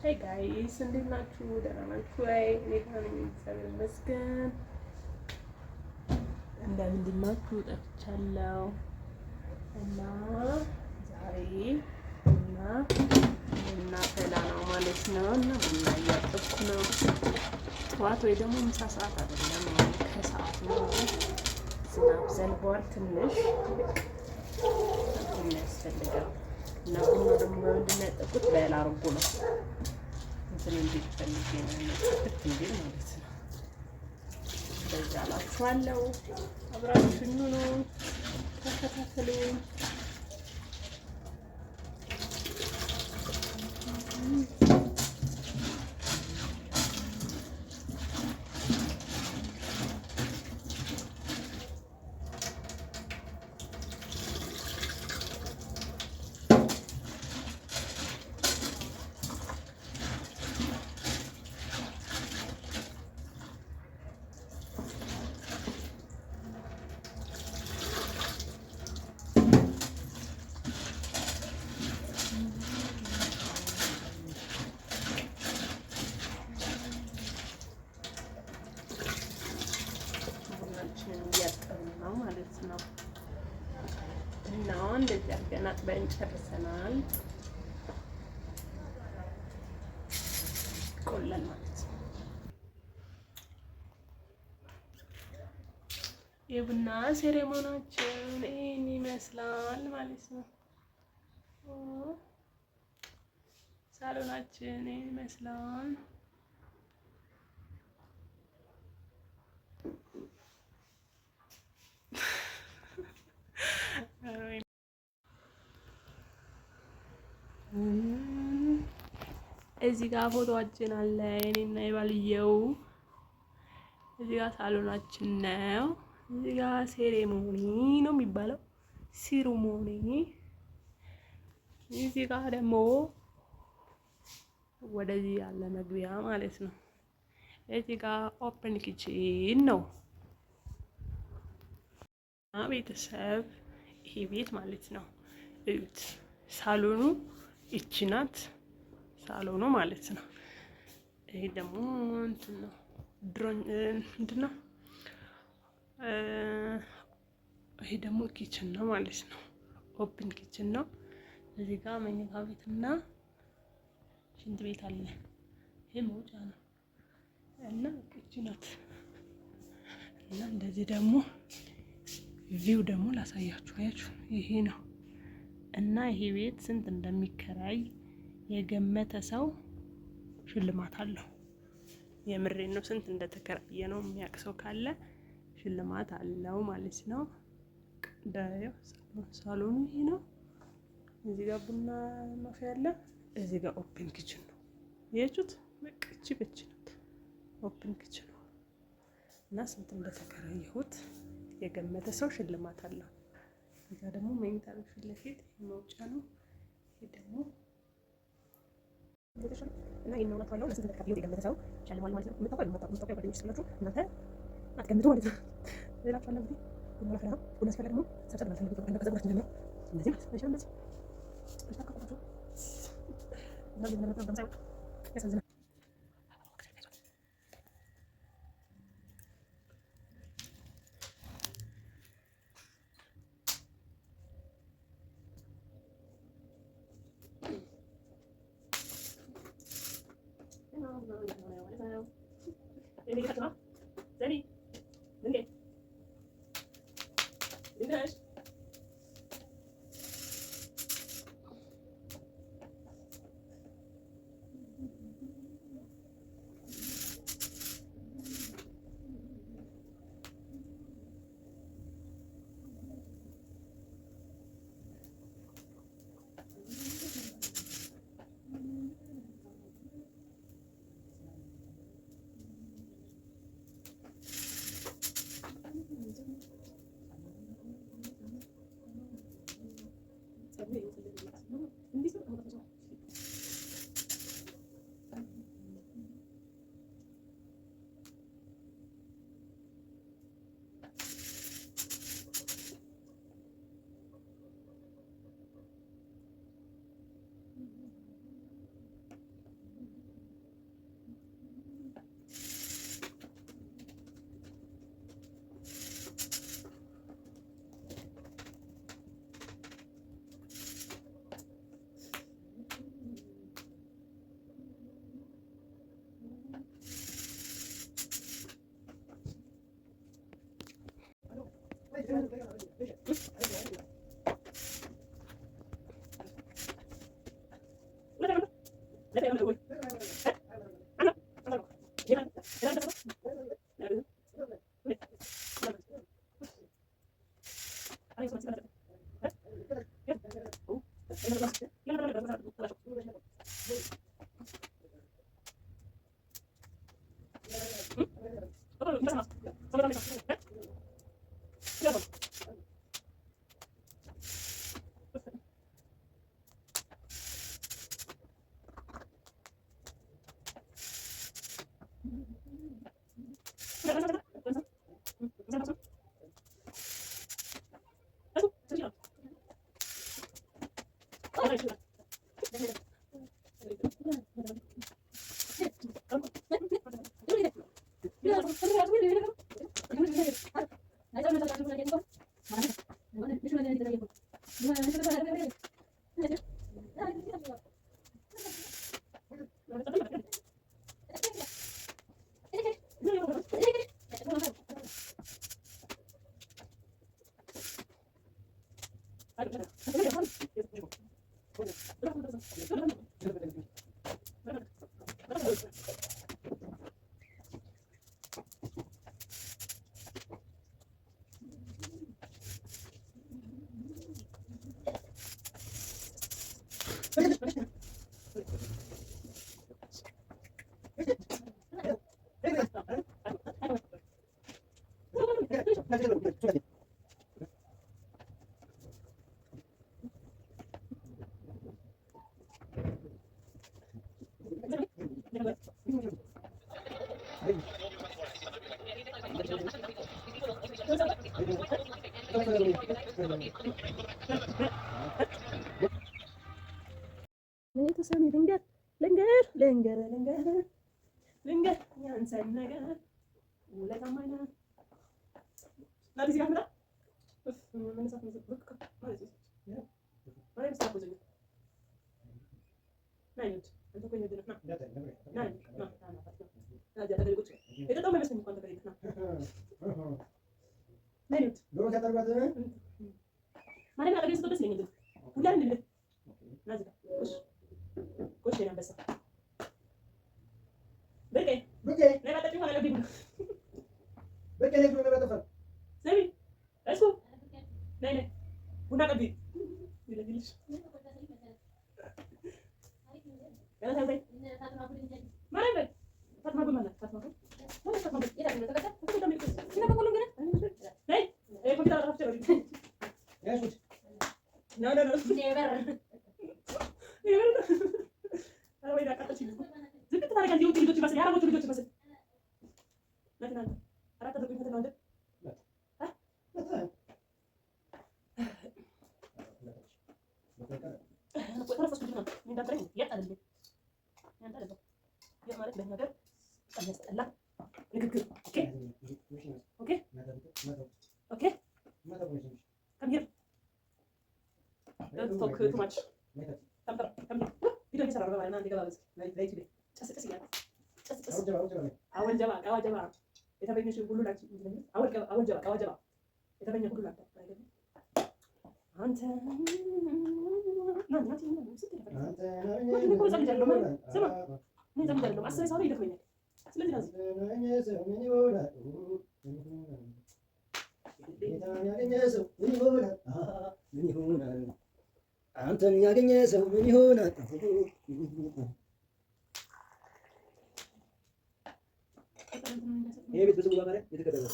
Hey guys, እንዴት ናችሁ? ደህና ናችሁ ወይ? እኔ ደህና ነኝ፣ እግዚአብሔር ይመስገን። እንደምንድን ናችሁ? ጠፍቻለሁ እና ዛሬ ቡና ፈላ ነው ማለት ነው እና ቡና እያጠብኩ ነው። ጠዋት ወይ ደግሞ ምሳ ሰዓት አይደለም፣ ከሰዓት ነው። ዝናብ ዘንቧል ትንሽ የሚያስፈልገው እና ቡና ደግሞ በምንድን ነው ያጠብኩት? በላርጎ ነው እንትን እንዴት ፈልጌ ነው ያጠብኩት እንዴ ማለት ነው። በዛ ላችኋለሁ። አብራችሁኝ ነው ተከታተሉኝ። እያጠብን ማለት ነው እና እንደዚህ አድርገን አጥበን ጨርሰናል። ቆለን ማለት ነው። የቡና ሴሬሞናችን ይህን ይመስላል ማለት ነው። ሳሎናችን ይህን ይመስላል። እዚህ ጋር ፎቶአችን አለ እኔና የባልየው። እዚህ ጋር ሳሎናችን ነው። እዚህ ጋር ሴሬሞኒ ነው የሚባለው፣ ሲሩሞኒ። እዚህ ጋር ደግሞ ወደዚህ ያለ መግቢያ ማለት ነው። እዚህ ጋር ኦፕን ኪችን ነው። ቤተሰብ ይሄ ቤት ማለት ነው። እዩት፣ ሳሎኑ ይቺ ናት። ሳሎኑ ማለት ነው። ይሄ ደግሞ እንትን ነው፣ ምንድን ነው? ይሄ ደግሞ ኪችን ነው ማለት ነው። ኦፕን ኪችን ነው። እዚህ ጋር መኝታ ቤትና ሽንት ቤት አለ። ይሄ መውጫ ነው እና ኪችን ናት። እና እንደዚህ ደግሞ ቪው ደግሞ ላሳያችሁ። አያችሁ፣ ይሄ ነው እና ይሄ ቤት ስንት እንደሚከራይ የገመተ ሰው ሽልማት አለው። የምሬን ነው። ስንት እንደተከራየ ነው የሚያውቅ ሰው ካለ ሽልማት አለው ማለት ነው። ሳሎኑ ይሄ ነው። እዚህ ጋር ቡና ማፍያ አለ። እዚህ ጋር ኦፕን ኪችን ነው። ያያችሁት? በቃ እቺ ብቻ ናት ኦፕን ኪችን ነው እና ስንት እንደተከራየሁት የገመተ ሰው ሽልማት አለው። እዛ ደግሞ መኝታ ቤት ፊት ለፊት መውጫ ነው። ይሄ ደግሞ እና ይሄን ነው ማለት ነው። ለስንት እንደተከራየሁት የገመተ ሰው ሸልማል ማለት ነው። የምታውቁ ጓደኞች ስላላችሁ እናንተ አትገምቱ ማለት ነው። ሌላችሁ አለ እንግዲህ ቡና ፈላ ቡና ሲፈላ ደግሞ ሰብሰብ ማለት ነው። ከፀጉራችን ጀምሮ እንደዚህ ማለት ነው። እንደዚህ ተካከታችሁ እና ለምን ተምሳይ ያሳዝናል። የተወሰነ ልንገር ያንሰን ነገር ለታማኝ too much. Video bisa berapa nanti kalau dari sini. Awal jawab. Kita pengen suruh dulu lagi. Awal jawab. Kita pengen dulu lagi. Anten. Nanti. Ini kau sambil jalan dulu. Sama. Ini sambil jalan dulu. Asal sorry dah punya. Selesai nasi. አንተን ያገኘ ሰው ምን ይሆናል? ይሄ ቤት ብዙ ጋር ማለት የተከደለ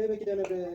በኪዳነ ምሕረት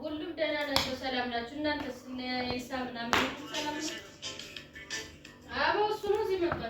ሁሉም ደህና ናቸው፣ ሰላም ናችሁ። እናንተስ? ኢሳምና ምን ሰላም ነው? አቦ እሱ ነው እዚህ መጣ